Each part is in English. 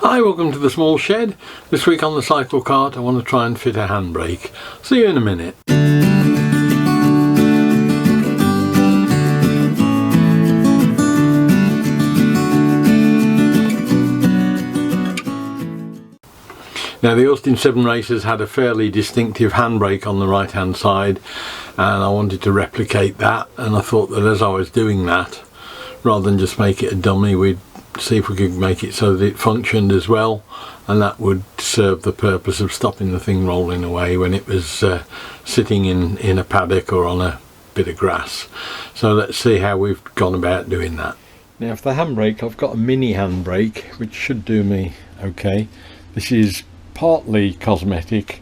Hi, welcome to the small shed. This week on the Cyclekart I want to try and fit a handbrake. See you in a minute. Now the Austin 7 Racers had a fairly distinctive handbrake on the right hand side, and I wanted to replicate that, and I thought that as I was doing that, rather than just make it a dummy, we'd see if we could make it so that it functioned as well, and that would serve the purpose of stopping the thing rolling away when it was sitting in a paddock or on a bit of grass. So let's see how we've gone about doing that. Now for the handbrake, I've got a mini handbrake which should do me okay. This is partly cosmetic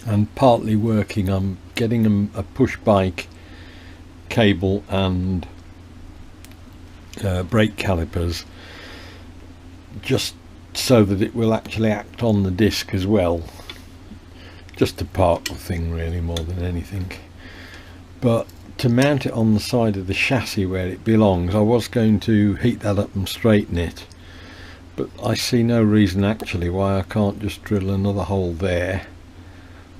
and partly working. I'm getting a push bike cable and brake calipers just so that it will actually act on the disc as well, just to park the thing really more than anything. But to mount it on the side of the chassis where it belongs, I was going to heat that up and straighten it, but I see no reason actually why I can't just drill another hole there,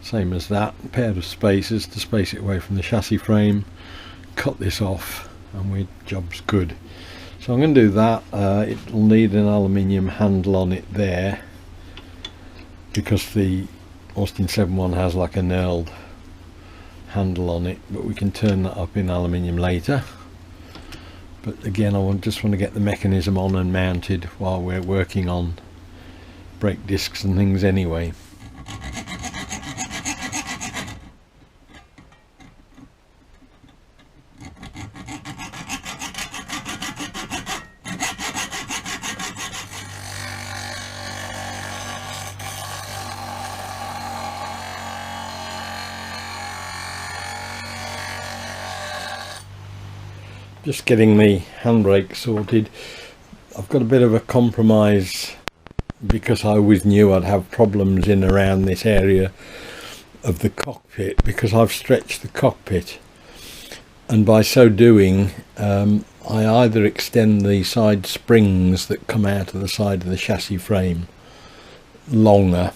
same as that, a pair of spacers to space it away from the chassis frame, cut this off, and our job's good. So I'm going to do that. It'll need an aluminium handle on it there, because the Austin 7 one has like a knurled handle on it, but we can turn that up in aluminium later. But again, just want to get the mechanism on and mounted while we're working on brake discs and things anyway. Just getting the handbrake sorted. I've got a bit of a compromise because I always knew I'd have problems in around this area of the cockpit, because I've stretched the cockpit, and by so doing I either extend the side springs that come out of the side of the chassis frame longer,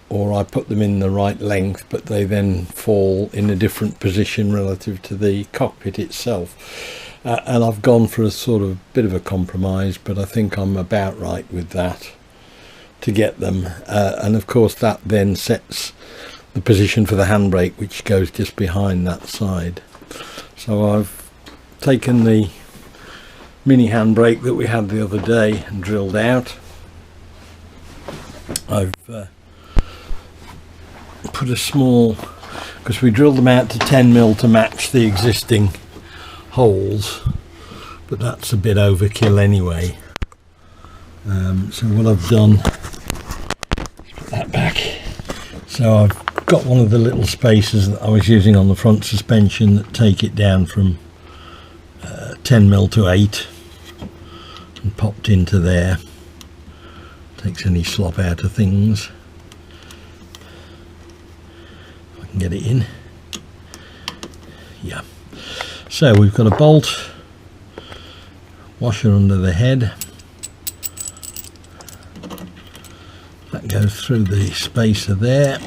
or I put them in the right length but they then fall in a different position relative to the cockpit itself. And I've gone for a sort of bit of a compromise, but I think I'm about right with that to get them. And of course that then sets the position for the handbrake, which goes just behind that side. So I've taken the mini handbrake that we had the other day and drilled out. I've put a small, because we drilled them out to 10mm to match the existing holes, but that's a bit overkill anyway. So what I've done, let's put that back. So I've got one of the little spacers that I was using on the front suspension that take it down from 10mm to 8 and popped into there. Takes any slop out of things. Get it in. Yeah, so we've got a bolt, washer under the head that goes through the spacer there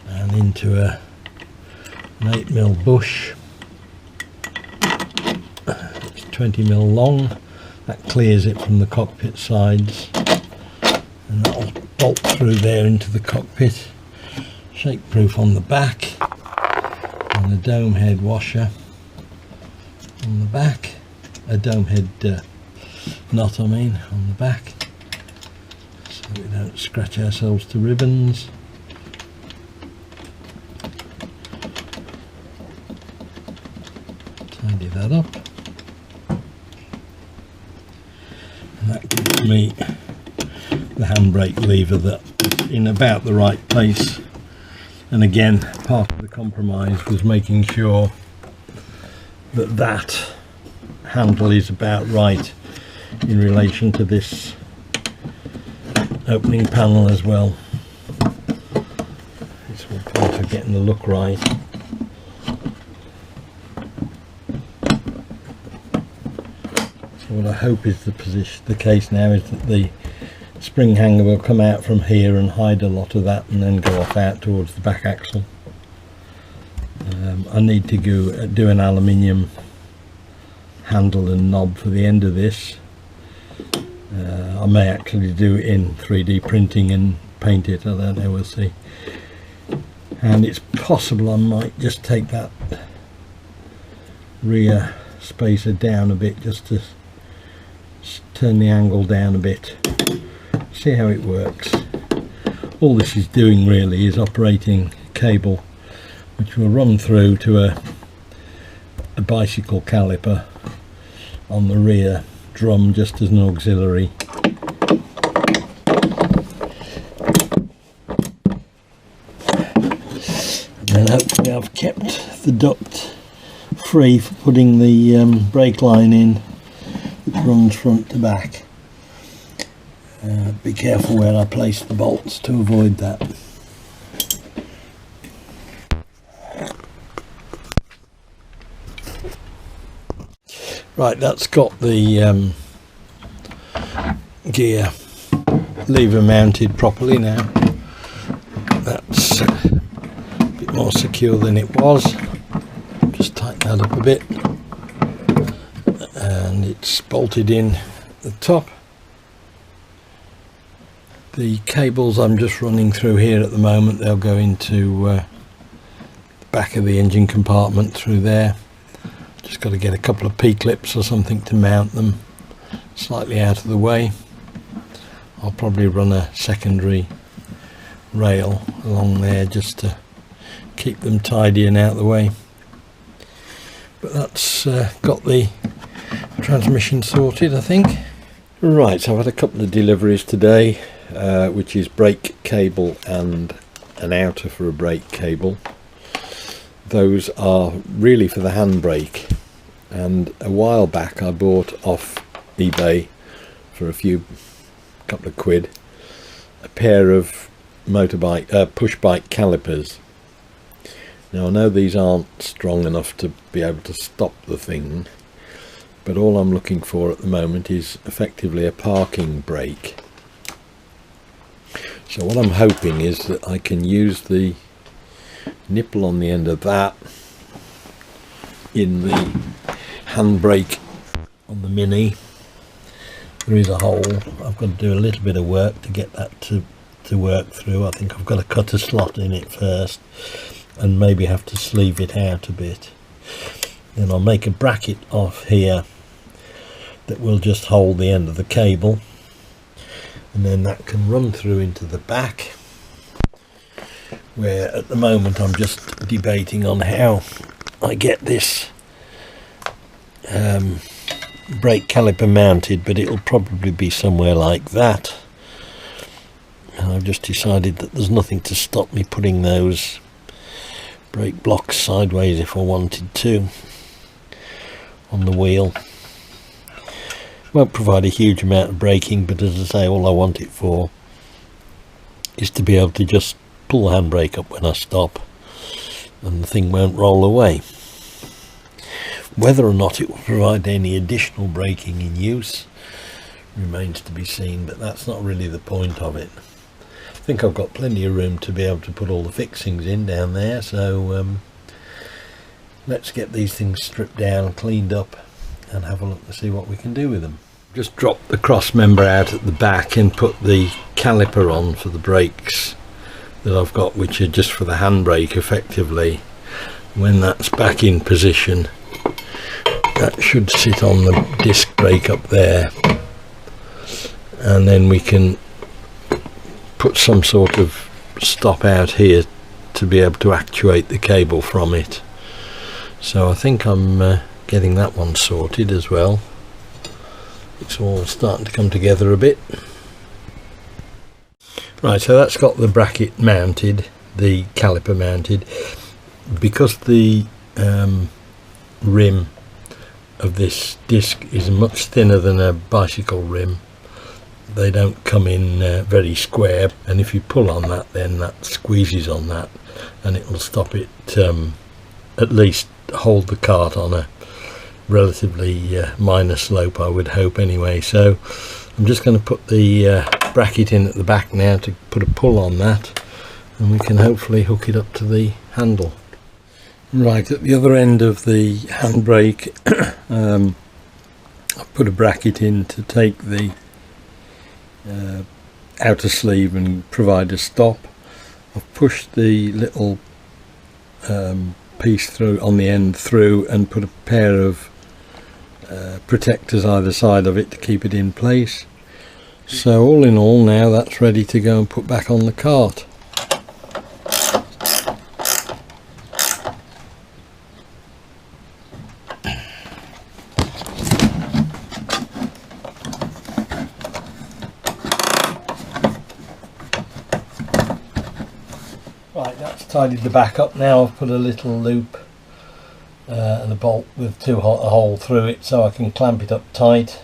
and into an 8mm bush. It's 20mm long. That clears it from the cockpit sides, and that'll bolt through there into the cockpit. Shake proof on the back, and a dome head washer on the back, a dome head nut on the back, so we don't scratch ourselves to ribbons. Tidy that up, and that gives me the handbrake lever that in about the right place. And again, part of the compromise was making sure that that handle is about right in relation to this opening panel as well. It's all part of getting the look right. So what I hope is the case now is that the spring hanger will come out from here and hide a lot of that and then go off out towards the back axle. I need to go do an aluminium handle and knob for the end of this. I may actually do it in 3D printing and paint it, I don't know, we'll see. And it's possible I might just take that rear spacer down a bit, just to turn the angle down a bit, see how it works. All this is doing really is operating cable which will run through to a bicycle caliper on the rear drum, just as an auxiliary. And hopefully I've kept the duct free for putting the brake line in that runs front to back. Be careful where I place the bolts to avoid that. Right, that's got the gear lever mounted properly now. That's a bit more secure than it was. Just tighten that up a bit, and it's bolted in at the top. The cables I'm just running through here at the moment, they'll go into the back of the engine compartment through there. Just got to get a couple of P-clips or something to mount them slightly out of the way. I'll probably run a secondary rail along there just to keep them tidy and out of the way. But that's got the transmission sorted, I think. Right, so I've had a couple of deliveries today, which is brake cable and an outer for a brake cable. Those are really for the handbrake, and a while back I bought off eBay for a couple of quid a pair of push bike calipers. Now I know these aren't strong enough to be able to stop the thing, but all I'm looking for at the moment is effectively a parking brake. So what I'm hoping is that I can use the nipple on the end of that in the handbrake on the Mini. There is a hole. I've got to do a little bit of work to get that to work through. I think I've got to cut a slot in it first and maybe have to sleeve it out a bit. Then I'll make a bracket off here that will just hold the end of the cable, and then that can run through into the back, where at the moment I'm just debating on how I get this brake caliper mounted, but it'll probably be somewhere like that. And I've just decided that there's nothing to stop me putting those brake blocks sideways if I wanted to on the wheel. Won't provide a huge amount of braking, but as I say, all I want it for is to be able to just pull the handbrake up when I stop and the thing won't roll away. Whether or not it will provide any additional braking in use remains to be seen, but that's not really the point of it. I think I've got plenty of room to be able to put all the fixings in down there, so let's get these things stripped down, cleaned up, and have a look to see what we can do with them. Just drop the cross member out at the back and put the caliper on for the brakes that I've got, which are just for the handbrake effectively. When that's back in position, that should sit on the disc brake up there, and then we can put some sort of stop out here to be able to actuate the cable from it. So I think I'm getting that one sorted as well. It's all starting to come together a bit. Right, so that's got the bracket mounted, the caliper mounted. Because the rim of this disc is much thinner than a bicycle rim, they don't come in very square, and if you pull on that, then that squeezes on that and it will stop it, at least hold the cart on a relatively minor slope, I would hope anyway. So I'm just going to put the bracket in at the back now to put a pull on that, and we can hopefully hook it up to the handle. Right, at the other end of the handbrake I've put a bracket in to take the outer sleeve and provide a stop. I've pushed the little piece through on the end through and put a pair of protectors either side of it to keep it in place. So all in all, now that's ready to go and put back on the cart. Right, that's tidied the back up now. I've put a little loop and a bolt with a hole through it so I can clamp it up tight,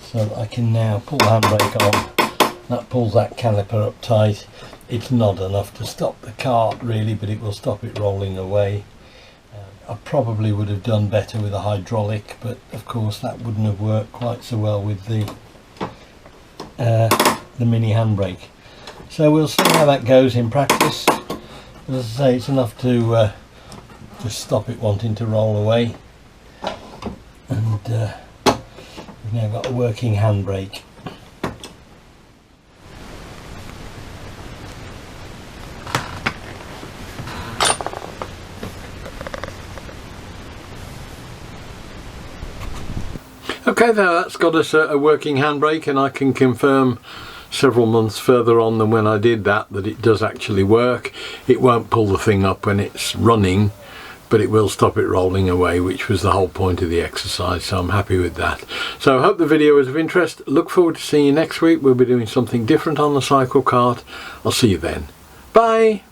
so that I can now pull the handbrake on. That pulls that caliper up tight. It's not enough to stop the cart really, but it will stop it rolling away. I probably would have done better with a hydraulic, but of course that wouldn't have worked quite so well with the mini handbrake. So we'll see how that goes in practice. As I say, it's enough to just stop it wanting to roll away, and we've now got a working handbrake. Okay, that's got us a working handbrake, and I can confirm several months further on than when I did that it does actually work. It won't pull the thing up when it's running, but it will stop it rolling away, which was the whole point of the exercise, so I'm happy with that. So I hope the video was of interest. Look forward to seeing you next week. We'll be doing something different on the Cyclekart. I'll see you then. Bye!